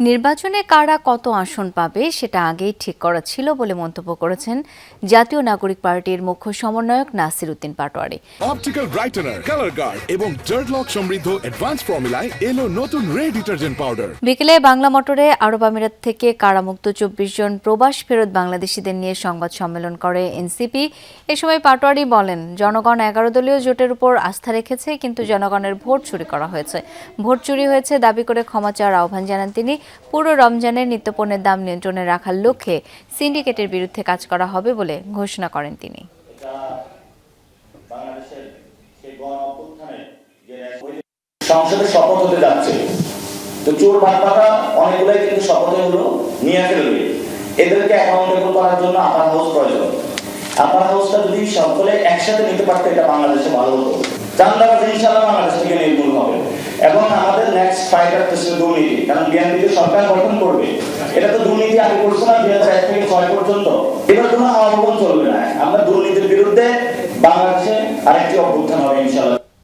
নির্বাচনে কারা কত আসন পাবে সেটা আগেই ঠিক করা ছিল বলে মন্তব্য করেছেন জাতীয় নাগরিক পার্টির মুখ্য সমন্বয়ক Nasir Uddin Patwari. Optical brightener, colour guard এবং ডার্টলক সমৃদ্ধ অ্যাডভান্স ফর্মুলায় এলো নতুন রে ডিটারজেন্ট পাউডার। বিকেলে বাংলা মোটরে আরব আমিরাত থেকে কারামুক্ত 24 জন প্রবাস ফেরত বাংলাদেশিদের নিয়ে সংবাদ সম্মেলন করে এনসিপি। এ সময় পাটোয়ারি বলেন, জনগণ 11 দলীয় জোটের উপর আস্থা রেখেছে, কিন্তু জনগণের ভোট চুরি করা হয়েছে। ভোট চুরি হয়েছে দাবি করে ক্ষমা চাওয়ার আহ্বান জানান তিনি। পুরো রমজানের নিত্যপণ্যের দাম নিয়ন্ত্রণে রাখার লক্ষ্যে সিন্ডিকেটের বিরুদ্ধে কাজ করা হবে বলে ঘোষণা করেন তিনি। সংসদে শপথ হতে যাচ্ছে, তো চোর ভাটপাটা অনেকগুলাই কিন্তু শপথে হলো নিয়ে ফেলবে। এদেরকে অ্যাকাউন্টেবল করার জন্য আপার হাউস প্রয়োজন। আপার হাউসটা যদি সকলে একসাথে নিতে পারতো, এটা বাংলাদেশে ভালো হতো। চান্দাবাজি ইনশাআল্লাহ বাংলাদেশ থেকে নির্মূল হবে। এবং আমাদের নেক্সট ফাইট হচ্ছে দুর্নীতি, কারণ বিএনপি সরকার গঠন করবে, এটা তো দুর্নীতি আগে করছে না 2001 থেকে 6 পর্যন্ত। এবার কোনো আহ্বান চলবে না। আমরা দুর্নীতির বিরুদ্ধে বাংলাদেশে আরেকটি অভ্যুত্থান হবে ইনশাআল্লাহ।